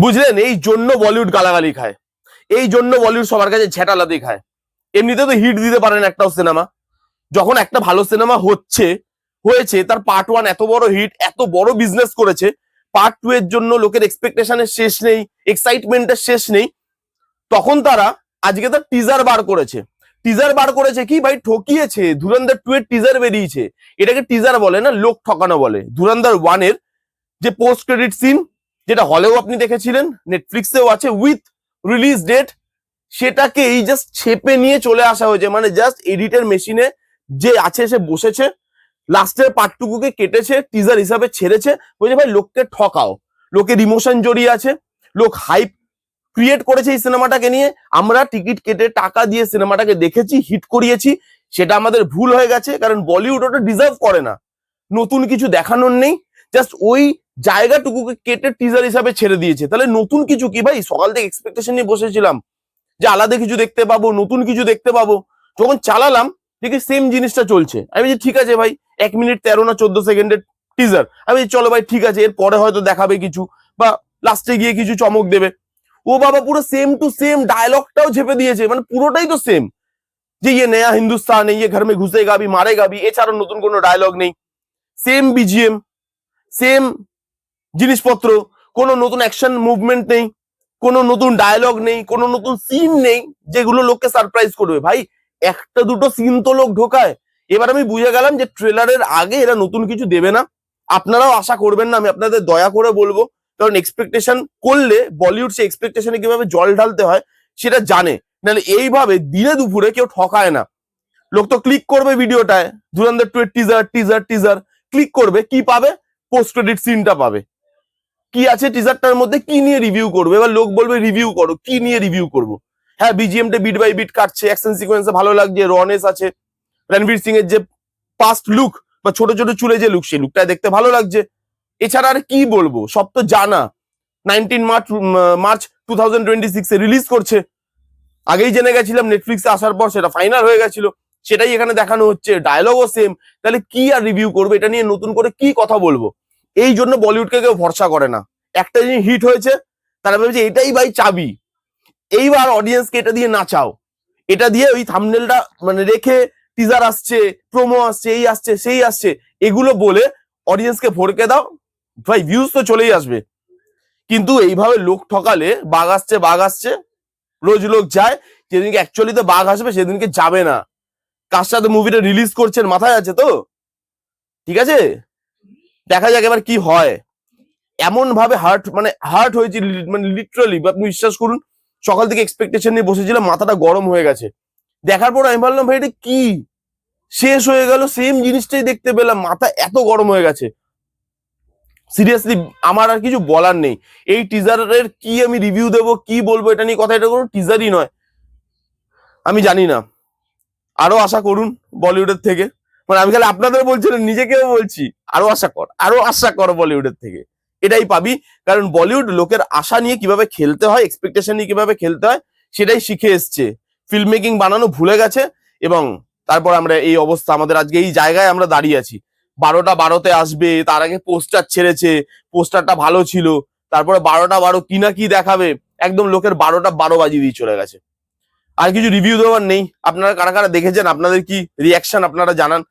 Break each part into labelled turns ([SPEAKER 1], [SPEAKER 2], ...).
[SPEAKER 1] বুঝলেন? এই জন্য বলিউড গালাগালি খায়, এই জন্য বলিউড সবার কাছে ঝেঁটালাতে খায়। এমনিতে তো হিট দিতে পারেন একটাও সিনেমা। যখন একটা ভালো সিনেমা হয়েছে, তার পার্ট 1 এত বড় হিট, এত বড় বিজনেস করেছে, পার্ট 2 এর জন্য লোকের এক্সপেকটেশনের শেষ নেই, এক্সাইটমেন্টের শেষ নেই, তখন তারা আজকে তার টিজার বার করেছে। টিজার বার করেছে কি ভাই? ঠকিয়েছে। ধুরন্ধর 2 এর টিজার বেরিয়েছে, এটাকে টিজার বলে না, লোক ঠকানো বলে। ধুরন্ধর 1 এর যে পোস্ট ক্রেডিট সিন, যেটা হলেও আপনি দেখেছিলেন, নেটফ্লিক্সেও আছে উইথ রিলিজ ডেট, সেটাকে এই জাস্ট ছেপে নিয়ে চলে আসা হয়েছে। মানে জাস্ট এডিটের মেশিনে যে আছে সে বসেছে, লাস্টের পার্টটুকুকে কেটেছে, টিজার হিসাবে ছেড়েছে, বলছে ভাই লোককে ঠকাও। লোকের ইমোশন জড়িয়ে আছে, লোক হাইপ ক্রিয়েট করেছে এই সিনেমাটাকে নিয়ে, আমরা টিকিট কেটে টাকা দিয়ে সিনেমাটাকে দেখেছি, হিট করিয়েছি, সেটা আমাদের ভুল হয়ে গেছে। কারণ বলিউড ওটা ডিজার্ভ করে না, নতুন কিছু দেখানোর নেই, জাস্ট ওই জায়গাটুকুকে কেটে টিজার হিসাবে ছেড়ে দিয়েছে। তাহলে নতুন কিছু কি ভাই? সকাল থেকে এক্সপেকটেশন নিয়ে বসেছিলাম যে আলাদা কিছু দেখতে পাবো, নতুন কিছু দেখতে পাবো। যখন চালালাম ঠিক সেম জিনিসটা চলছে। আমি বলছি ঠিক আছে ভাই, 1 মিনিট 13 না 14 সেকেন্ডের টিজার, আমি চলো ভাই ঠিক আছে, এর পরে হয়তো দেখাবে কিছু, বা লাস্টে গিয়ে কিছু চমক দেবে। ও বাবা, পুরো সেম টু সেম ডায়লগটাও ঝেপে দিয়েছে, মানে পুরোটাই তো সেম, যে ইয়ে নয়া হিন্দুস্তান, এই ঘর মে ঘুসেগা ভি মারেগা ভি, এছাড়া নতুন কোনো ডায়লগ নেই। সেম বিজিএম, সেম জিনিসপত্র, কোনো নতুন অ্যাকশন মুভমেন্ট নেই, কোনো নতুন ডায়লগ নেই, কোনো নতুন সিন নেই যেগুলো লোককে সারপ্রাইজ করবে। ভাই একটা দুটো সিন তো লোক ঢোকায়। এবার আমি বুঝে গেলাম যে ট্রেলারের আগে এরা নতুন কিছু দেবে না। আপনারাও আশা করবেন না, আমি আপনাদের দয়া করে বলবো, কারণ এক্সপেকটেশন করলে বলিউড সে এক্সপেকটেশনে কিভাবে জল ঢালতে হয় সেটা জানে। নাহলে এইভাবে দিনে দুপুরে কেউ ঠকায় না। লোক তো ক্লিক করবে ভিডিওটায়, ধুরন্ধর 2 এর টিজার টিজার টিজার, ক্লিক করবে, কি পাবে? পোস্ট ক্রেডিট সিনটা পাবে। কি আছে টিজারটার মধ্যে, কি নিয়ে রিভিউ করবে? এবার লোক বলবে রিভিউ করো, কি নিয়ে রিভিউ করবো? হ্যাঁ, বিজিএমটা বিট বাই বিট কাটছে, অ্যাকশন সিকোয়েন্সে ভালো লাগছে, রনেস আছে, রণবীর সিং এর যে পাস্ট লুক বা ছোট ছোট চুলে যে লুক, সেই লুকটা দেখতে ভালো লাগছে। এছাড়া আর কি বলবো? সব তো জানা। 19 মার্চ 2026 এ রিলিজ করছে। আগেই জেনে গেছিলাম, নেটফ্লিক্সে আসার পর সেটা ফাইনাল হয়ে গেছিল, সেটাই এখানে দেখানো হচ্ছে, ডায়লগও সেম। তাহলে কি আর রিভিউ করবো? এটা নিয়ে নতুন করে কি কথা বলবো? এই জন্য বলিউডকে কেউ ভরসা করে না। একটা জিনিস হিট হয়েছে, তারা ভেবেছে এটাই ভাই চাবি, এইবার অডিয়েন্সকে এটা দিয়ে নাচাও, এটা দিয়ে ওই থাম্বনেলটা মানে রেখে, টিজার আসছে, প্রোমো আসছে, এই আসছে সেই আসছে, এগুলো বলে অডিয়েন্সকে ভরকে দাও, ভাই ভিউজ তো চলেই আসবে। কিন্তু এইভাবে লোক ঠকালে বাঘ আসছে, রোজ লোক যায়, যেদিনকে অ্যাকচুয়ালি তো বাঘ আসবে সেদিনকে যাবে না। কার সাথে মুভিটা রিলিজ করছেন মাথায় আছে তো? ঠিক আছে, দেখা যাক এবার কি হয়। এমন ভাবে হার্ট হয়েছে, মানে লিটারালি আপনি বিশ্বাস করুন, সকাল থেকে এক্সপেকটেশন নিয়ে বসেছিলাম, মাথাটা গরম হয়ে গেছে। দেখার পর আমি ভাবলাম ভাই এটা কি, শেষ হয়ে গেল, সেম জিনিসটাই দেখতে পেলাম, মাথা এত গরম হয়ে গেছে। সিরিয়াসলি আমার আর কিছু বলার নেই। এই টিজারের কি আমি রিভিউ দেবো, কি বলবো এটা নিয়ে কথা, এটা কোনো টিজারই নয়। আমি জানি না, আরো আশা করুন বলিউডের থেকে। মানে আমি খালি আপনাদের বলছি না, নিজেকেও বলছি, আরো আশা কর বলিউডের থেকে, এটাই পাবি। কারণ বলিউড লোকের আশা নিয়ে কিভাবে খেলতে হয়, এক্সপেকটেশন নিয়ে কিভাবে খেলতে হয় সেটাই শিখে এসছে, ফিল্ম মেকিং বানানো ভুলে গেছে। এবং তারপর আমরা এই অবস্থা, আমাদের আজকে এই জায়গায় আমরা দাঁড়িয়ে আছি। 12টা 12তে আসবে, তার আগে পোস্টার ছেড়েছে, পোস্টারটা ভালো ছিল, তারপরে 12টা 12 কি না কি দেখাবে, একদম লোকের 12টা 12 বাজিয়ে দিয়ে চলে গেছে। আর কিছু রিভিউ দেওয়ার নেই। আপনারা কারা কারা দেখেছেন, আপনাদের কি রিয়াকশন আপনারা জানান।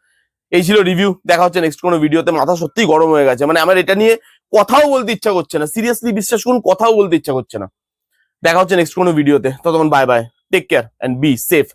[SPEAKER 1] এই ছিল রিভিউ, দেখা হচ্ছে নেক্সট কোনো ভিডিওতে। মাথা সত্যিই গরম হয়ে গেছে, মানে আমার এটা নিয়ে কথাও বলতে ইচ্ছা করছে না, সিরিয়াসলি বিশ্বাস করুন, কথাও বলতে ইচ্ছা করছে না। দেখা হচ্ছে নেক্সট কোনো ভিডিওতে, ততক্ষণ bye bye, take care and be safe.